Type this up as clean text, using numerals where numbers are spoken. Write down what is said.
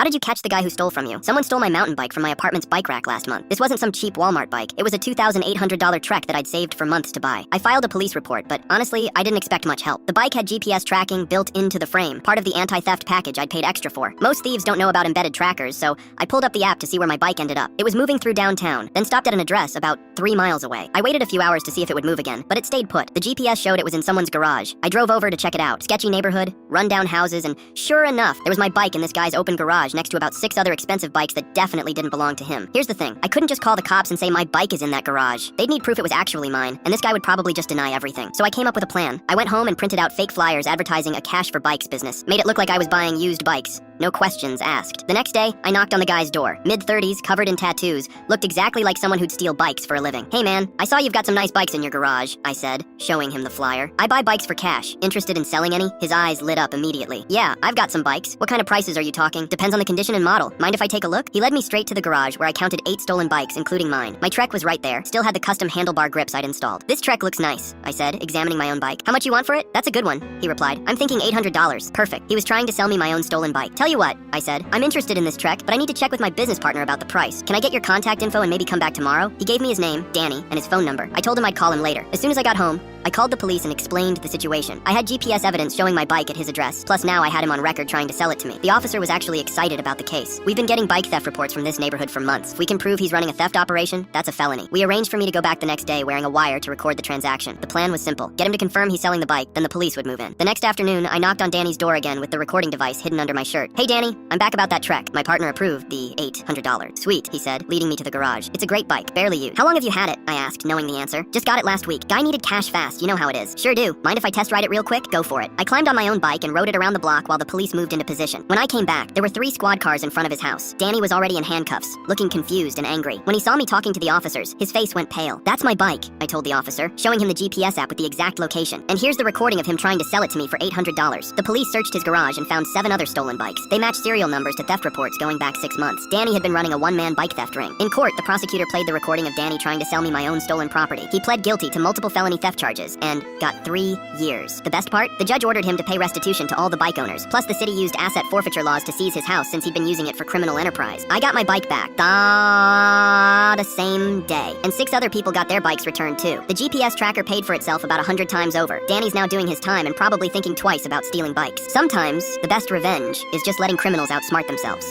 How did you catch the guy who stole from you? Someone stole my mountain bike from my apartment's bike rack last month. This wasn't some cheap Walmart bike. It was a $2,800 Trek that I'd saved for months to buy. I filed a police report, but honestly, I didn't expect much help. The bike had GPS tracking built into the frame, part of the anti-theft package I'd paid extra for. Most thieves don't know about embedded trackers, so I pulled up the app to see where my bike ended up. It was moving through downtown, then stopped at an address about 3 miles away. I waited a few hours to see if it would move again, but it stayed put. The GPS showed it was in someone's garage. I drove over to check it out. Sketchy neighborhood, run-down houses, and sure enough, there was my bike in this guy's open garage next to about 6 other expensive bikes that definitely didn't belong to him. Here's the thing, I couldn't just call the cops and say my bike is in that garage. They'd need proof it was actually mine, and this guy would probably just deny everything. So I came up with a plan. I went home and printed out fake flyers advertising a cash for bikes business. Made it look like I was buying used bikes. No questions asked. The next day, I knocked on the guy's door. Mid-30s, covered in tattoos, looked exactly like someone who'd steal bikes for a living. "Hey man, I saw you've got some nice bikes in your garage," I said, showing him the flyer. "I buy bikes for cash. Interested in selling any?" His eyes lit up immediately. "Yeah, I've got some bikes. What kind of prices are you talking? Depends on the condition and model. Mind if I take a look?" He led me straight to the garage where I counted 8 stolen bikes, including mine. My Trek was right there, still had the custom handlebar grips I'd installed. "This Trek looks nice," I said, examining my own bike. "How much you want for it?" "That's a good one," he replied. "I'm thinking $800. Perfect. He was trying to sell me my own stolen bike. "Tell you what," I said, "I'm interested in this Trek, but I need to check with my business partner about the price. Can I get your contact info and maybe come back tomorrow?" He gave me his name, Danny, and his phone number. I told him I'd call him later. As soon as I got home, I called the police and explained the situation. I had GPS evidence showing my bike at his address, plus now I had him on record trying to sell it to me. The officer was actually excited about the case. We've been getting bike theft reports from this neighborhood for months. If we can prove he's running a theft operation, that's a felony. We arranged for me to go back the next day wearing a wire to record the transaction. The plan was simple. Get him to confirm he's selling the bike, then the police would move in. The next afternoon, I knocked on Danny's door again with the recording device hidden under my shirt. "Hey Danny, I'm back about that Trek. My partner approved the $800. "Sweet," he said, leading me to the garage. "It's a great bike, barely used." "How long have you had it?" I asked, knowing the answer. "Just got it last week. Guy needed cash fast, you know how it is." "Sure do. Mind if I test ride it real quick?" "Go for it." I climbed on my own bike and rode it around the block while the police moved into position. When I came back, there were 3 squad cars in front of his house. Danny was already in handcuffs, looking confused and angry. When he saw me talking to the officers, his face went pale. "That's my bike," I told the officer, showing him the GPS app with the exact location. "And here's the recording of him trying to sell it to me for $800. The police searched his garage and found 7 other stolen bikes. They matched serial numbers to theft reports going back 6 months. Danny had been running a one-man bike theft ring. In court, the prosecutor played the recording of Danny trying to sell me my own stolen property. He pled guilty to multiple felony theft charges and got 3 years. The best part? The judge ordered him to pay restitution to all the bike owners. Plus, the city used asset forfeiture laws to seize his house since he'd been using it for criminal enterprise. I got my bike back the same day, and 6 other people got their bikes returned too. The GPS tracker paid for itself about 100 times over. Danny's now doing his time and probably thinking twice about stealing bikes. Sometimes, the best revenge is just letting criminals outsmart themselves.